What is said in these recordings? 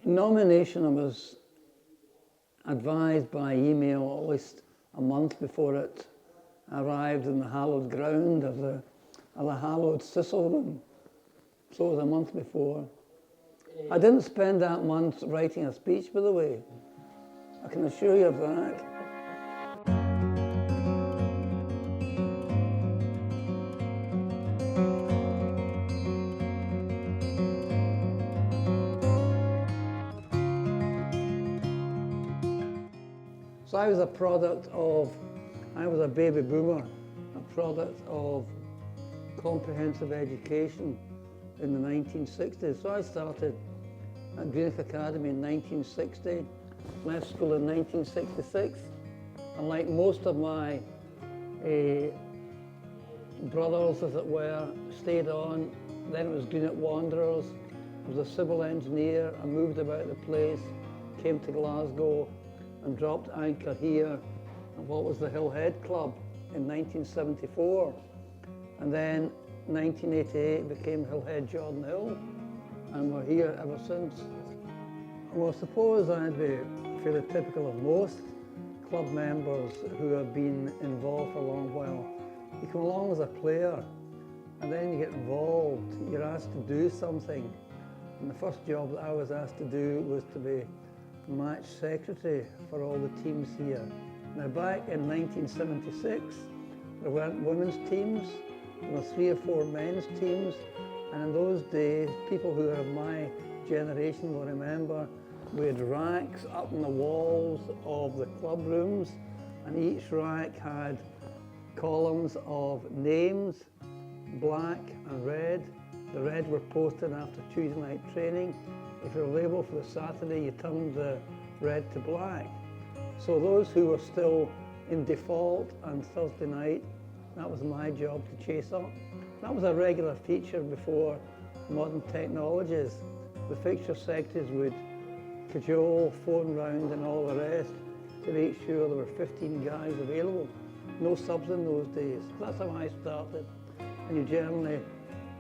Nomination was advised by email at least a month before it arrived in the hallowed ground of the hallowed Cecil room. So it was a month before. I didn't spend that month writing a speech, by the way. I can assure you of that. So I was a baby boomer, a product of comprehensive education in the 1960s. So I started at Greenock Academy in 1960, left school in 1966, and like most of my brothers, as it were, stayed on. Then it was Greenock Wanderers. I was a civil engineer. I moved about the place, came to Glasgow, and dropped anchor here at what was the Hillhead Club in 1974. And then 1988 became Hillhead Jordanhill, and we're here ever since. Well, suppose I'd be fairly typical of most club members who have been involved for a long while. You come along as a player, and then you get involved, you're asked to do something. And the first job that I was asked to do was to be match secretary for all the teams here. Now back in 1976, there weren't women's teams, there were 3 or 4 men's teams, and in those days, people who are of my generation will remember we had racks up in the walls of the club rooms, and each rack had columns of names, black and red. The red were posted after Tuesday night training. If you were labelled for the Saturday, you turned the red to black. So those who were still in default on Thursday night, that was my job to chase up. That was a regular feature before modern technologies. The fixture secretaries would cajole, phone round and all the rest to make sure there were 15 guys available. No subs in those days. That's how I started. And you generally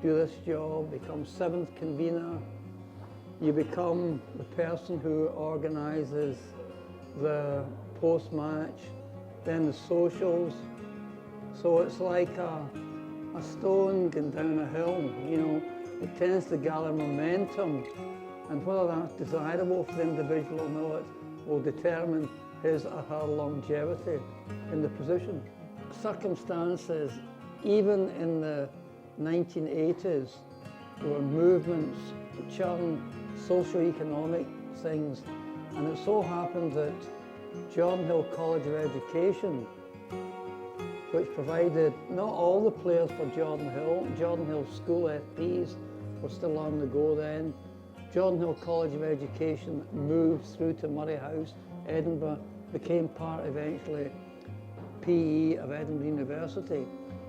do this job, become 7th convener. You become the person who organises the post-match, then the socials. So it's like a stone going down a hill, you know. It tends to gather momentum, and whether that's desirable for the individual or not will determine his or her longevity in the position. Circumstances, even in the 1980s, there were movements to churn socio-economic things, and it so happened that Jordanhill College of Education, which provided not all the players for Jordanhill school FPs were still on the go then. Jordanhill College of Education moved through to Murray House, Edinburgh, became part eventually PE of Edinburgh University.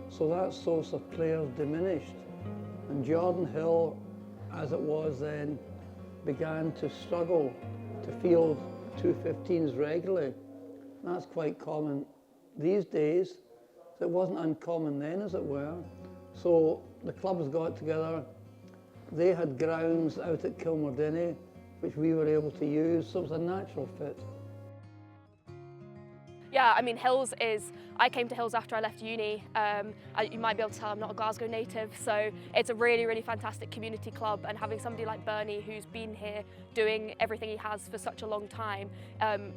So that source of players diminished, and Jordanhill, as it was then, began to struggle to field 215s regularly. That's quite common these days. It wasn't uncommon then, as it were. So the clubs got together. They had grounds out at Kilmordinny, which we were able to use, so it was a natural fit. Yeah, I mean, Hills is, I came to Hills after I left uni. You might be able to tell I'm not a Glasgow native, so it's a really, really fantastic community club, and having somebody like Bernie who's been here doing everything he has for such a long time,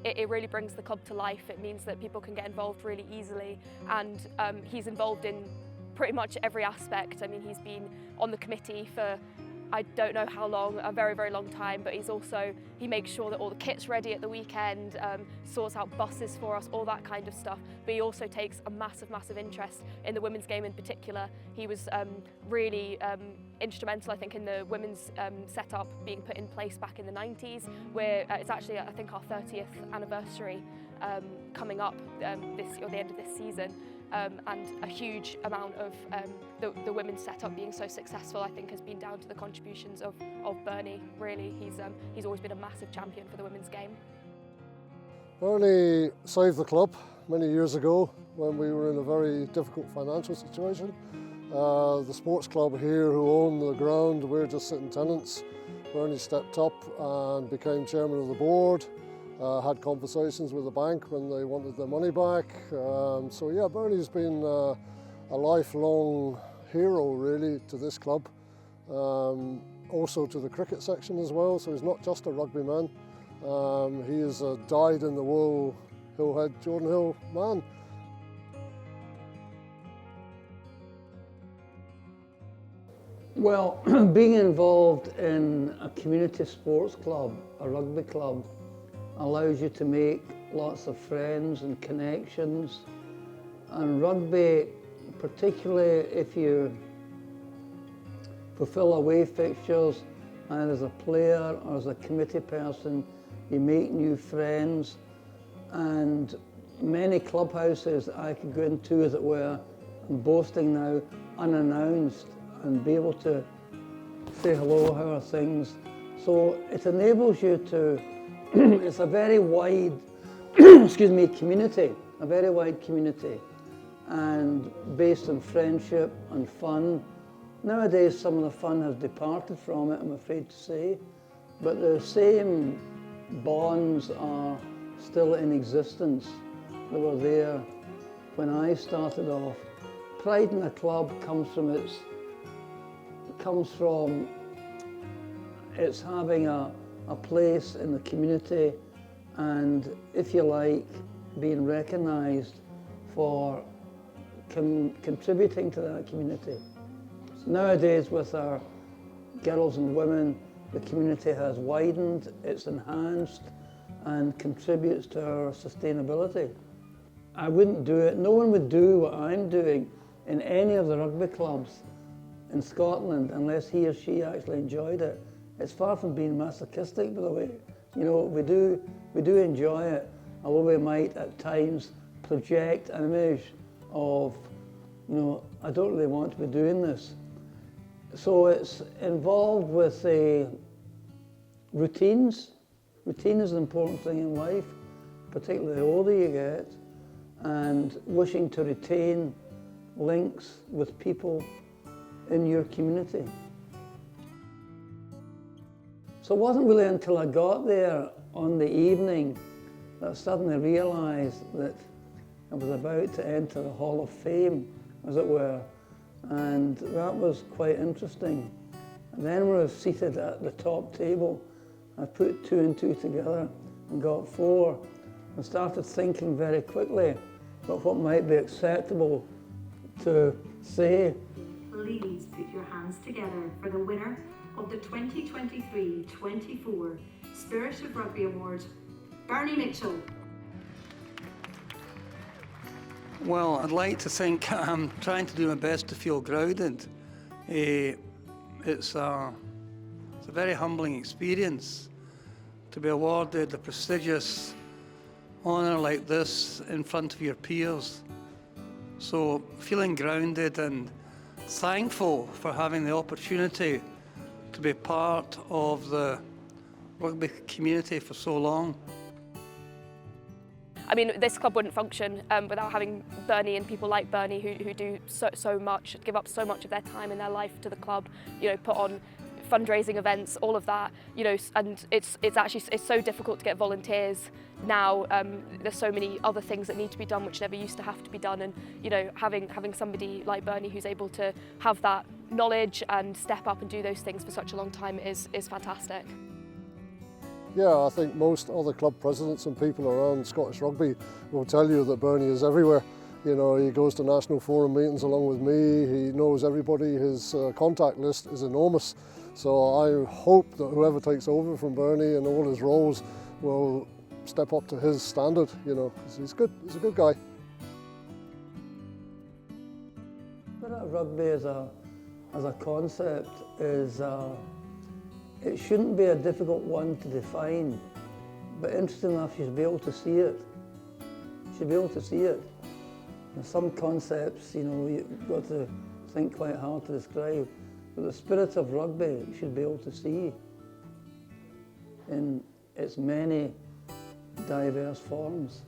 it really brings the club to life. It means that people can get involved really easily, and he's involved in pretty much every aspect. I mean, he's been on the committee for I don't know how long, a very, very long time, but he makes sure that all the kit's ready at the weekend, sorts out buses for us, all that kind of stuff. But he also takes a massive, massive interest in the women's game in particular. He was really instrumental, I think, in the women's setup being put in place back in the 90s, where it's actually, I think, our 30th anniversary coming up the end of this season. And a huge amount of the women's setup being so successful, I think, has been down to the contributions of Bernie. Really, he's always been a massive champion for the women's game. Bernie saved the club many years ago when we were in a very difficult financial situation. The sports club here, who own the ground, we're just sitting tenants. Bernie stepped up and became chairman of the board, had conversations with the bank when they wanted their money back. So yeah, Bernie's been a lifelong hero really to this club, also to the cricket section as well, so he's not just a rugby man, he is a dyed-in-the-wool Hillhead Jordanhill man. Well, being involved in a community sports club, a rugby club, allows you to make lots of friends and connections. And rugby, particularly if you fulfill away fixtures, and as a player or as a committee person, you make new friends. And many clubhouses I could go into, as it were, I'm boasting now, unannounced, and be able to say hello, how are things. So it enables you to, it's a very wide, community, a very wide community, and based on friendship and fun. Nowadays some of the fun has departed from it, I'm afraid to say, but the same bonds are still in existence that were there when I started off. Pride in a club comes from its having a place in the community, and if you like, being recognised for contributing to that community. Nowadays with our girls and women, the community has widened, it's enhanced and contributes to our sustainability. I wouldn't do it, no one would do what I'm doing in any of the rugby clubs in Scotland unless he or she actually enjoyed it. It's far from being masochistic, by the way. You know, we do enjoy it, although we might at times project an image of, you know, I don't really want to be doing this. So it's involved with routines. Routine is an important thing in life, particularly the older you get, and wishing to retain links with people in your community. So it wasn't really until I got there on the evening that I suddenly realised that I was about to enter the Hall of Fame, as it were, and that was quite interesting. And then when I was seated at the top table, I put 2 and 2 together and got 4, and started thinking very quickly about what might be acceptable to say. Please put your hands together for the winner of the 2023-24 Spirit of Rugby Award, Bernie Mitchell. Well, I'd like to think I'm trying to do my best to feel grounded. It's a very humbling experience to be awarded a prestigious honour like this in front of your peers. So feeling grounded and thankful for having the opportunity to be part of the rugby community for so long. I mean, this club wouldn't function without having Bernie and people like Bernie who do so much, give up so much of their time and their life to the club, you know, put on fundraising events, all of that, you know, and it's so difficult to get volunteers now. There's so many other things that need to be done which never used to have to be done, and you know, having somebody like Bernie who's able to have that knowledge and step up and do those things for such a long time is fantastic. Yeah, I think most other club presidents and people around Scottish rugby will tell you that Bernie is everywhere. You know, he goes to national forum meetings along with me, he knows everybody, his contact list is enormous. So I hope that whoever takes over from Bernie in all his roles will step up to his standard, you know, because he's good, he's a good guy. Spirit of Rugby as a concept is, it shouldn't be a difficult one to define, but interesting enough, you should be able to see it. You should be able to see it. And some concepts, you know, you've got to think quite hard to describe, but the spirit of rugby you should be able to see in its many diverse forms.